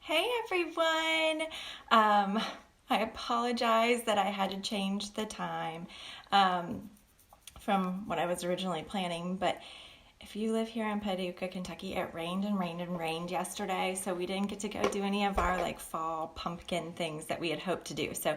Hey everyone! I apologize that I had to change the time from what I was originally planning, but if you live here in Paducah, Kentucky, it rained and rained and rained yesterday, so we didn't get to go do any of our fall pumpkin things that we had hoped to do. So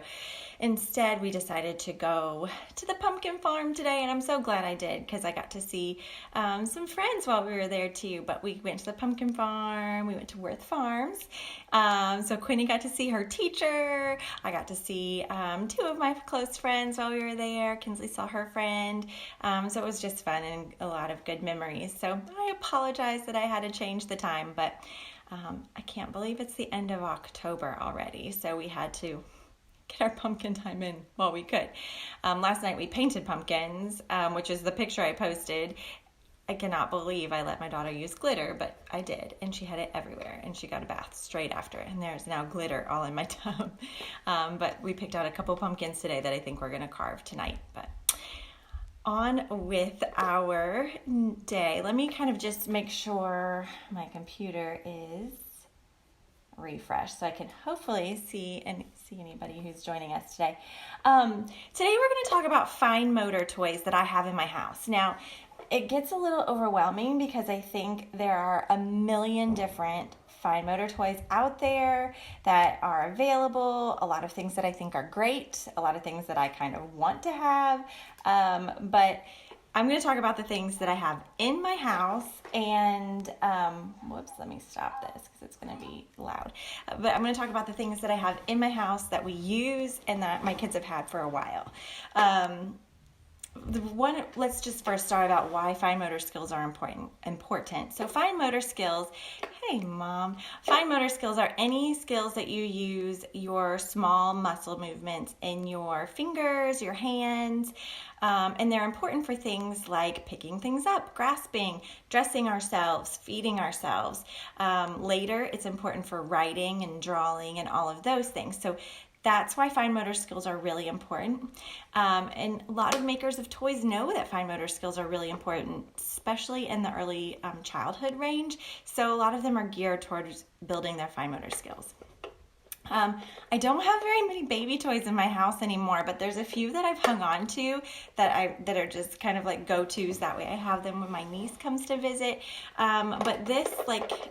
instead, we decided to go to the pumpkin farm today, and I'm so glad I did because I got to see some friends while we were there too. But we went to the pumpkin farm, we went to Worth Farms. So Quinny got to see her teacher. I got to see two of my close friends while we were there. Kinsley saw her friend. So it was just fun and a lot of good memories. So I apologize that I had to change the time, but I can't believe it's the end of October already. So we had to get our pumpkin time in while we could. Last night we painted pumpkins, which is the picture I posted. I cannot believe I let my daughter use glitter, but I did, and she had it everywhere, and she got a bath straight after, and there's now glitter all in my tub. But we picked out a couple pumpkins today that I think we're going to carve tonight. But on with our day. Let me kind of just make sure my computer is refreshed so I can hopefully see anybody who's joining us today. Today we're going to talk about fine motor toys that I have in my house. Now, it gets a little overwhelming because I think there are a million different fine motor toys out there that are available, a lot of things that I think are great, a lot of things that I kind of want to have, but I'm going to talk about the things that I have in my house and, whoops, let me stop this because it's going to be loud. But I'm going to talk about the things that I have in my house that we use and that my kids have had for a while. Let's just first start about why fine motor skills are important. So fine motor skills, hey mom, fine motor skills are any skills that you use your small muscle movements in your fingers, your hands, and they're important for things like picking things up, grasping, dressing ourselves, feeding ourselves. Later, it's important for writing and drawing and all of those things. So that's why fine motor skills are really important. And a lot of makers of toys know that fine motor skills are really important, especially in the early childhood range. So a lot of them are geared towards building their fine motor skills. I don't have very many baby toys in my house anymore, but there's a few that I've hung on to that are just kind of like go-tos. That way I have them when my niece comes to visit. But this,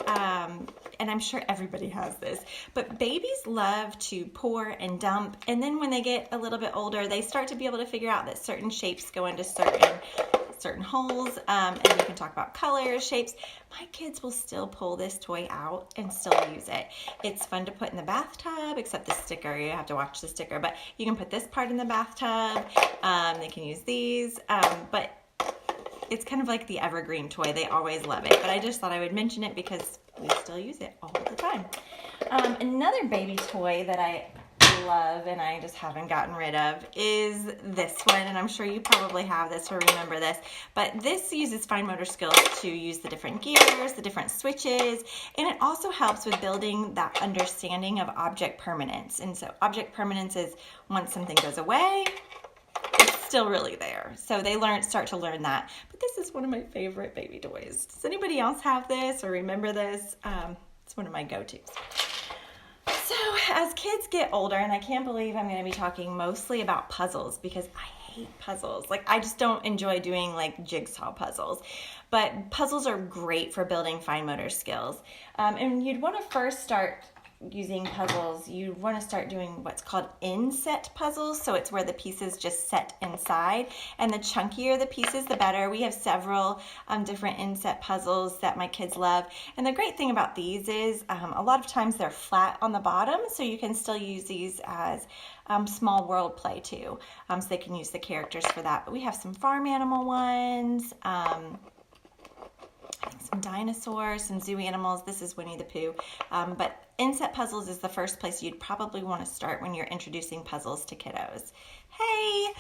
and I'm sure everybody has this, but babies love to pour and dump. And then when they get a little bit older, they start to be able to figure out that certain shapes go into certain holes, and we can talk about colors, shapes. My kids will still pull this toy out and still use it. It's fun to put in the bathtub, except the sticker, you have to watch the sticker, but you can put this part in the bathtub. They can use these, but it's kind of like the evergreen toy. They always love it, but I just thought I would mention it because we still use it all the time. Another baby toy that I love and I just haven't gotten rid of is this one, and I'm sure you probably have this or remember this, but this uses fine motor skills to use the different gears, the different switches, and it also helps with building that understanding of object permanence. And so object permanence is once something goes away, it's still really there. So they start to learn that. But this is one of my favorite baby toys. Does anybody else have this or remember this? It's one of my go-tos. So as kids get older, and I can't believe I'm going to be talking mostly about puzzles because I hate puzzles. I just don't enjoy doing jigsaw puzzles. But puzzles are great for building fine motor skills. And you'd want to first start using puzzles. You want to start doing what's called inset puzzles. So it's where the pieces just set inside, and the chunkier the pieces, the better. We have several different inset puzzles that my kids love. And the great thing about these is a lot of times they're flat on the bottom, so you can still use these as small world play too. So they can use the characters for that. But we have some farm animal ones, some dinosaurs, some zoo animals. This is Winnie the Pooh. But inset puzzles is the first place you'd probably want to start when you're introducing puzzles to kiddos. Hey!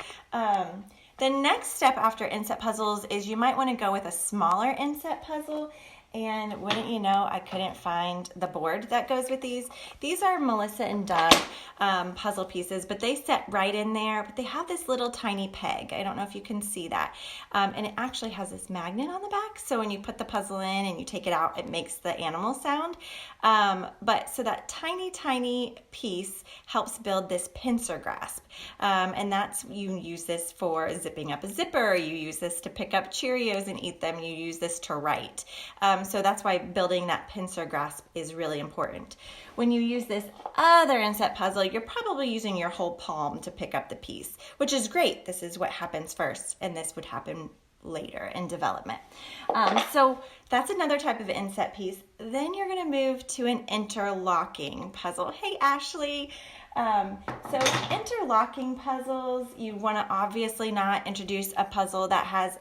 The next step after inset puzzles is you might want to go with a smaller inset puzzle. And wouldn't you know, I couldn't find the board that goes with these. These are Melissa and Doug puzzle pieces, but they set right in there. But they have this little tiny peg. I don't know if you can see that. And it actually has this magnet on the back. So when you put the puzzle in and you take it out, it makes the animal sound. But so that tiny piece helps build this pincer grasp. And that's, you use this for zipping up a zipper. You use this to pick up Cheerios and eat them. You use this to write. So that's why building that pincer grasp is really important. When you use this other inset puzzle, you're probably using your whole palm to pick up the piece, which is great. This is what happens first, and this would happen later in development. So that's another type of inset piece. Then you're going to move to an interlocking puzzle. Hey, Ashley. So interlocking puzzles, you want to obviously not introduce a puzzle that has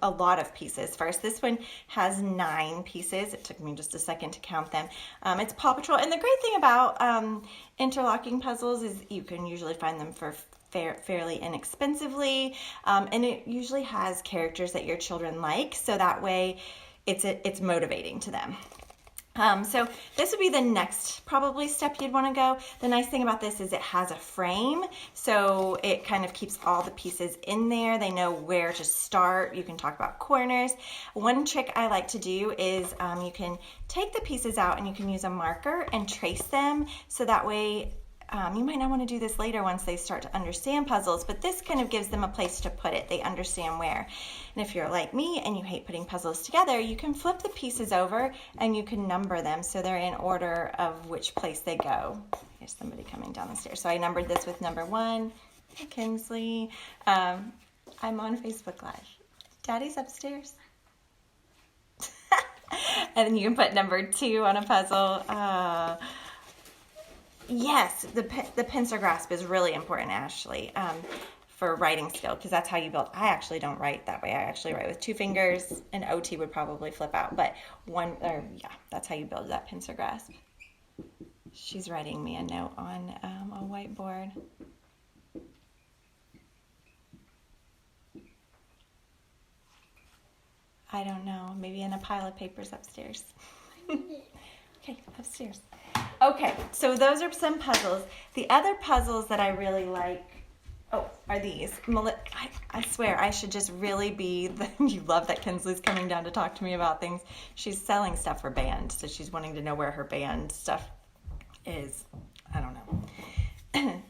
a lot of pieces first. This one has 9 pieces. It took me just a second to count them. It's Paw Patrol. And the great thing about interlocking puzzles is you can usually find them for fairly inexpensively. And it usually has characters that your children like. So that way it's motivating to them. So this would be the next probably step you'd want to go. The nice thing about this is it has a frame, so it kind of keeps all the pieces in there. They know where to start. You can talk about corners. One trick I like to do is you can take the pieces out and you can use a marker and trace them, so that way you might not want to do this later once they start to understand puzzles, but this kind of gives them a place to put it. They understand where. And if you're like me and you hate putting puzzles together, you can flip the pieces over and you can number them so they're in order of which place they go. Here's somebody coming down the stairs. So I numbered this with number 1. Hey, Kinsley. I'm on Facebook Live. Daddy's upstairs. And then you can put number 2 on a puzzle. Yes, the pincer grasp is really important, Ashley, for writing skill, because that's how you build. I actually don't write that way. I actually write with 2 fingers, and OT would probably flip out, but that's how you build that pincer grasp. She's writing me a note on a whiteboard. I don't know, maybe in a pile of papers upstairs. Okay, upstairs. Okay, so those are some puzzles. The other puzzles that I really like, are these. I swear, I should just really be you love that Kinsley's coming down to talk to me about things. She's selling stuff for band, so she's wanting to know where her band stuff is. I don't know.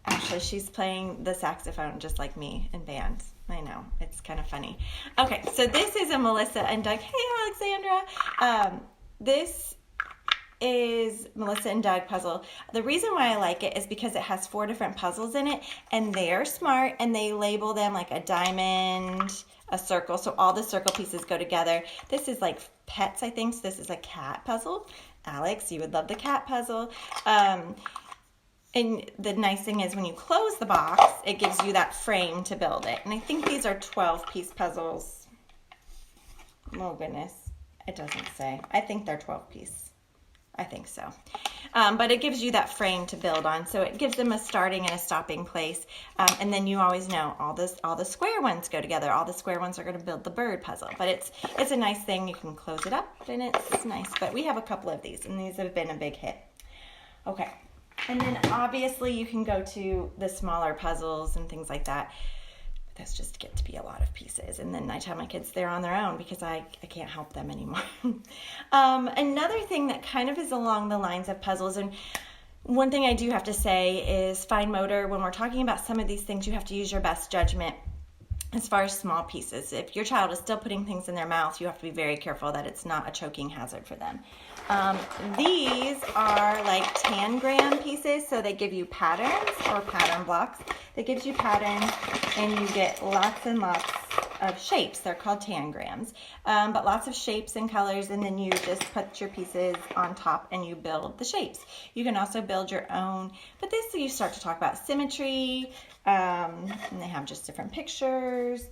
Actually, she's playing the saxophone just like me in band. I know, it's kind of funny. Okay, so this is a Melissa and Doug. Hey, Alexandra. This is Melissa and Doug puzzle. The reason why I like it is because it has 4 different puzzles in it, and they're smart and they label them like a diamond, a circle, so all the circle pieces go together. This is like pets, I think, so this is a cat puzzle. Alex, you would love the cat puzzle. And the nice thing is when you close the box, it gives you that frame to build it. And I think these are 12-piece puzzles. Oh goodness, it doesn't say. I think they're 12-piece. I think so. But it gives you that frame to build on. So it gives them a starting and a stopping place. And then you always know all the square ones go together. All the square ones are going to build the bird puzzle. But it's a nice thing. You can close it up and it's nice. But we have a couple of these and these have been a big hit. Okay. And then obviously you can go to the smaller puzzles and things like that. That's just get to be a lot of pieces. And then I tell my kids they're on their own because I can't help them anymore. Another thing that kind of is along the lines of puzzles, and one thing I do have to say is fine motor. When we're talking about some of these things, you have to use your best judgment as far as small pieces. If your child is still putting things in their mouth, you have to be very careful that it's not a choking hazard for them. These are like tangram pieces, so they give you patterns or pattern blocks. That gives you patterns and you get lots and lots of shapes. They're called tangrams, but lots of shapes and colors, and then you just put your pieces on top and you build the shapes. You can also build your own, but this you start to talk about symmetry, and they have just different pictures.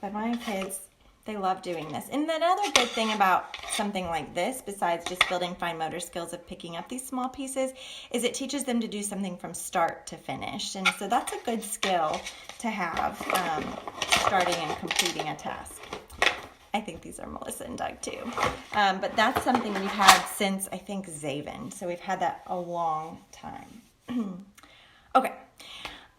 But my kids, they love doing this. And another good thing about something like this, besides just building fine motor skills of picking up these small pieces, is it teaches them to do something from start to finish. And so that's a good skill to have, starting and completing a task. I think these are Melissa and Doug too. But that's something we've had since, I think, Zaven. So we've had that a long time. Okay.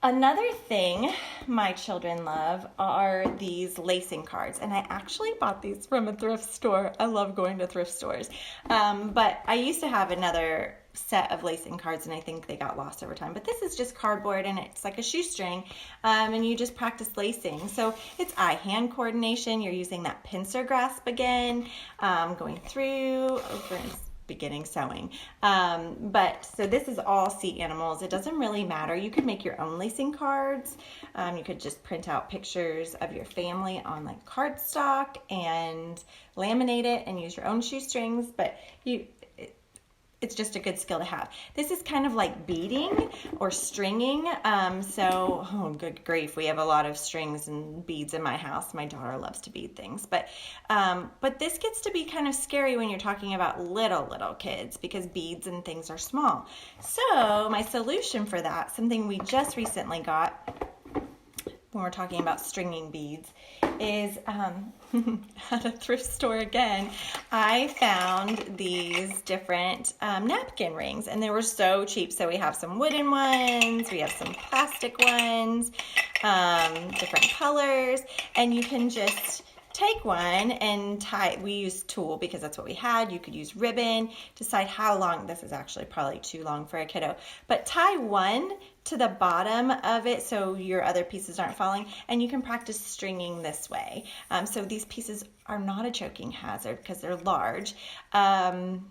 Another thing my children love are these lacing cards, and I actually bought these from a thrift store. I love going to thrift stores, but I used to have another set of lacing cards, and I think they got lost over time. But this is just cardboard, and it's like a shoestring, and you just practice lacing. So it's eye-hand coordination. You're using that pincer grasp again, going through, over and beginning sewing. But so this is all sea animals. It doesn't really matter. You could make your own lacing cards. You could just print out pictures of your family on like cardstock and laminate it and use your own shoestrings, but it's just a good skill to have. This is kind of like beading or stringing. Oh good grief, we have a lot of strings and beads in my house. My daughter loves to bead things, but this gets to be kind of scary when you're talking about little kids because beads and things are small. So my solution for that, something we just recently got when we're talking about stringing beads, is at a thrift store again, I found these different napkin rings, and they were so cheap. So we have some wooden ones, we have some plastic ones, different colors, and you can just take one and tie. We used tulle because that's what we had. You could use ribbon. Decide how long. This is actually probably too long for a kiddo, but tie one to the bottom of it so your other pieces aren't falling, and you can practice stringing this way. So these pieces are not a choking hazard because they're large. And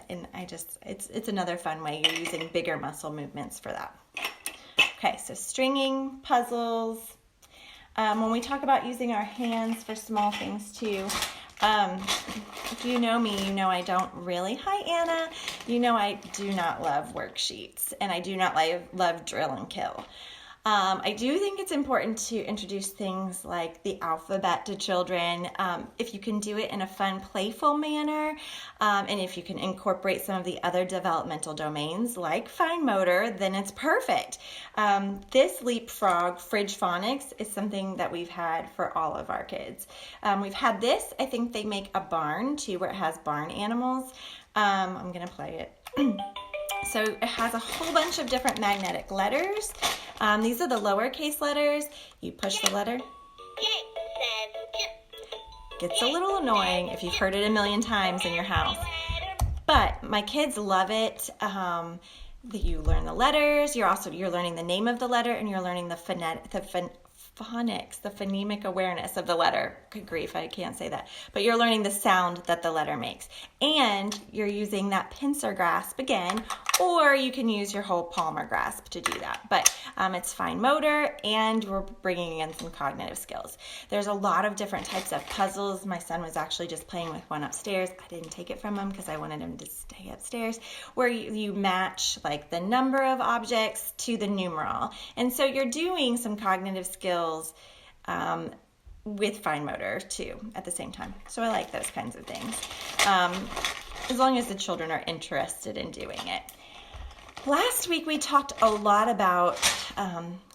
it's another fun way. You're using bigger muscle movements for that. Okay, so stringing, puzzles. When we talk about using our hands for small things too, if you know me, you know I don't really, hi Anna, you know I do not love worksheets, and I do not love drill and kill. I do think it's important to introduce things like the alphabet to children, if you can do it in a fun, playful manner, and if you can incorporate some of the other developmental domains like fine motor, then it's perfect. This Leapfrog Fridge Phonics is something that we've had for all of our kids. We've had this. I think they make a barn too, where it has barn animals. I'm going to play it. So it has a whole bunch of different magnetic letters. These are the lowercase letters. You push the letter. Gets a little annoying if you've heard it a million times in your house. But my kids love it. That you learn the letters. You're learning the name of the letter, and you're learning the phonics, the phonemic awareness of the letter. Good grief, I can't say that. But you're learning the sound that the letter makes. And you're using that pincer grasp again, or you can use your whole palmar grasp to do that. But it's fine motor, and we're bringing in some cognitive skills. There's a lot of different types of puzzles. My son was actually just playing with one upstairs. I didn't take it from him because I wanted him to stay upstairs, where you match like the number of objects to the numeral. And so you're doing some cognitive skills with fine motor too at the same time. So I like those kinds of things, as long as the children are interested in doing it. Last week we talked a lot about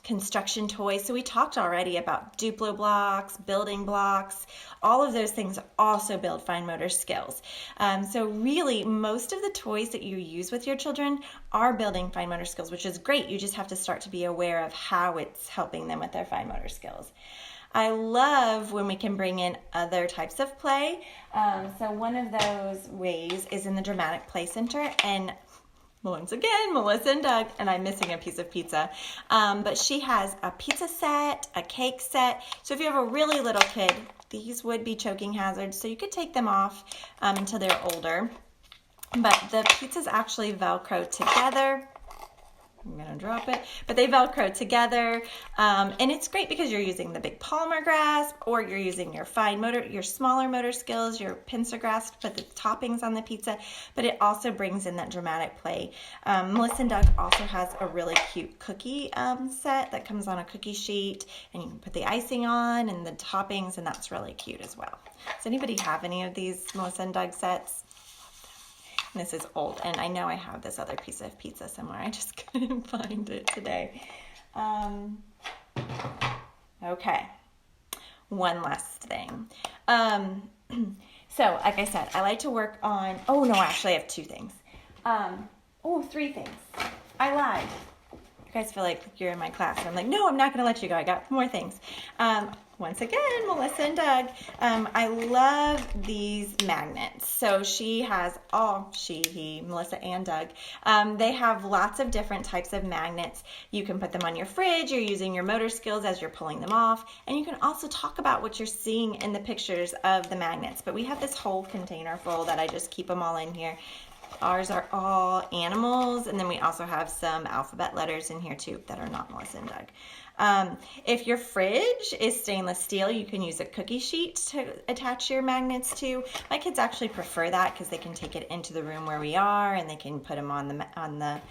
construction toys. So we talked already about Duplo blocks, building blocks. All of those things also build fine motor skills. So really, most of the toys that you use with your children are building fine motor skills, which is great. You just have to start to be aware of how it's helping them with their fine motor skills. I love when we can bring in other types of play. So one of those ways is in the Dramatic Play Center, and once again, Melissa and Doug, and I'm missing a piece of pizza, but she has a pizza set, a cake set. So if you have a really little kid, these would be choking hazards, so you could take them off until they're older. But the pizzas actually Velcro together. I'm going to drop it, but they Velcro together, and it's great because you're using the big palmar grasp, or you're using your fine motor, your smaller motor skills, your pincer grasp, put the toppings on the pizza, but it also brings in that dramatic play. Melissa and Doug also has a really cute cookie set that comes on a cookie sheet, and you can put the icing on and the toppings, and that's really cute as well. Does anybody have any of these Melissa and Doug sets? This is old, and I know I have this other piece of pizza somewhere. I just couldn't find it today. Okay, one last thing. So, like I said, I like to work on, oh no, actually I have two things. Three things. I lied. You guys feel like you're in my class. I'm like, no, I'm not going to let you go. I got more things. Once again, Melissa and Doug, I love these magnets. So Melissa and Doug, they have lots of different types of magnets. You can put them on your fridge. You're using your motor skills as you're pulling them off. And you can also talk about what you're seeing in the pictures of the magnets. But we have this whole container full that I just keep them all in here. Ours are all animals, and then we also have some alphabet letters in here too that are not Melissa and Doug. If your fridge is stainless steel, you can use a cookie sheet to attach your magnets to. My kids actually prefer that because they can take it into the room where we are, and they can put them on the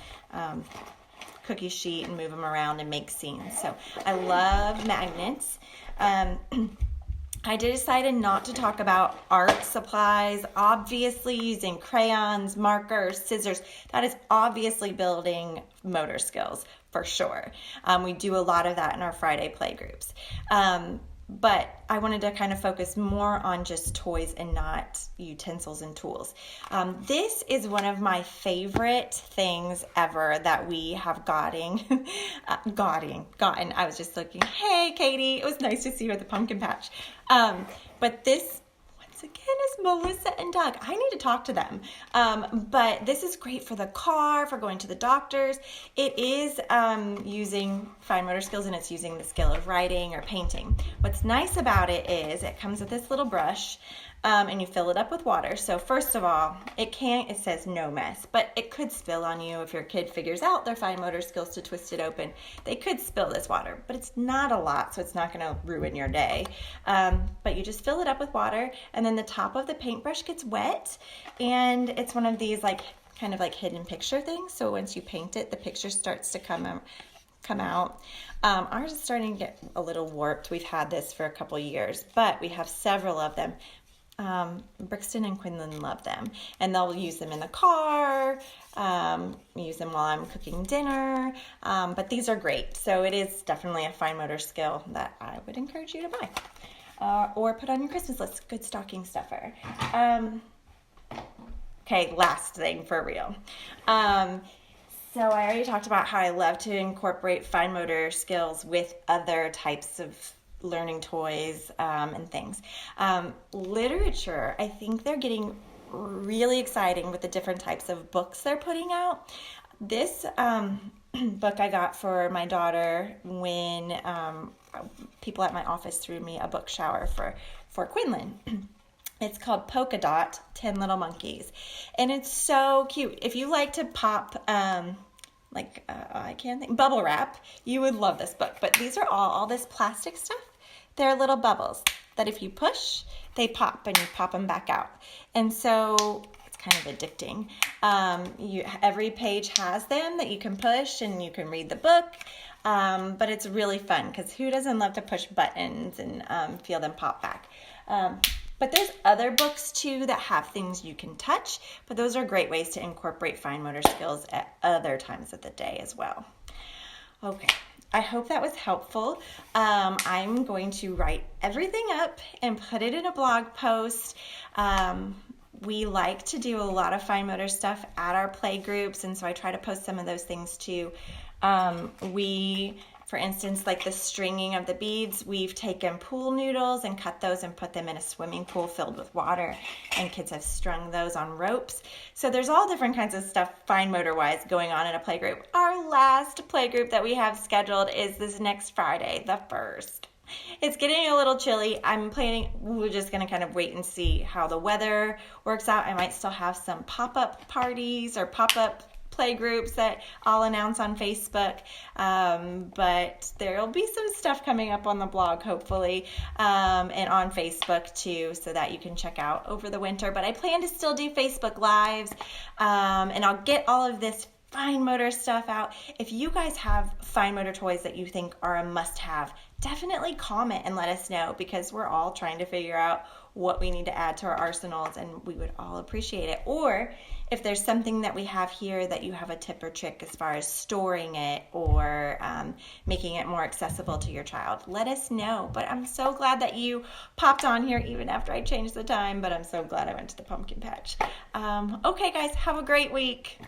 cookie sheet and move them around and make scenes. So I love magnets. I decided not to talk about art supplies, obviously using crayons, markers, scissors. That is obviously building motor skills for sure. We do a lot of that in our Friday play groups. But I wanted to kind of focus more on just toys and not utensils and tools. This is one of my favorite things ever that we have gotten. I was just looking, hey, Katie, it was nice to see you at the pumpkin patch. But this, once again, is Melissa and Doug. I need to talk to them. But this is great for the car, for going to the doctors. It is using fine motor skills, and it's using the skill of writing or painting. What's nice about it is it comes with this little brush, and you fill it up with water. So first of all, it says no mess, but it could spill on you if your kid figures out their fine motor skills to twist it open. They could spill this water, but it's not a lot, so it's not going to ruin your day. But you just fill it up with water, and then the top of the paintbrush gets wet, and it's one of these kind of like hidden picture things. So once you paint it, the picture starts to come out. Ours is starting to get a little warped. We've had this for a couple years, but we have several of them. Brixton and Quinlan love them, and they'll use them in the car, use them while I'm cooking dinner, but these are great. So it is definitely a fine motor skill that I would encourage you to buy or put on your Christmas list. Good stocking stuffer. Okay, last thing for real. So I already talked about how I love to incorporate fine motor skills with other types of learning toys and things. Literature, I think they're getting really exciting with the different types of books they're putting out. This book I got for my daughter when people at my office threw me a book shower for Quinlan. It's called Polka Dot, 10 Little Monkeys. And it's so cute. If you like to pop I can't think, bubble wrap, you would love this book. But these are all this plastic stuff. They're little bubbles that if you push, they pop and you pop them back out. And so it's kind of addicting. Every page has them that you can push and you can read the book. But it's really fun because who doesn't love to push buttons and feel them pop back? But there's other books too that have things you can touch, but those are great ways to incorporate fine motor skills at other times of the day as well. Okay, I hope that was helpful. I'm going to write everything up and put it in a blog post. We like to do a lot of fine motor stuff at our play groups, and so I try to post some of those things too. For instance, like the stringing of the beads, we've taken pool noodles and cut those and put them in a swimming pool filled with water, and kids have strung those on ropes. So there's all different kinds of stuff fine motor wise going on in a play group. Our last play group that we have scheduled is this next Friday, the 1st. It's getting a little chilly. We're just going to kind of wait and see how the weather works out. I might still have some pop-up parties or pop-up play groups that I'll announce on Facebook, but there'll be some stuff coming up on the blog hopefully, and on Facebook too, so that you can check out over the winter. But I plan to still do Facebook Lives, and I'll get all of this fine motor stuff out. If you guys have fine motor toys that you think are a must-have, definitely comment and let us know, because we're all trying to figure out what we need to add to our arsenals, and we would all appreciate it. Or if there's something that we have here that you have a tip or trick as far as storing it or making it more accessible to your child, let us know. But I'm so glad that you popped on here even after I changed the time, but I'm so glad I went to the pumpkin patch. Okay guys, have a great week.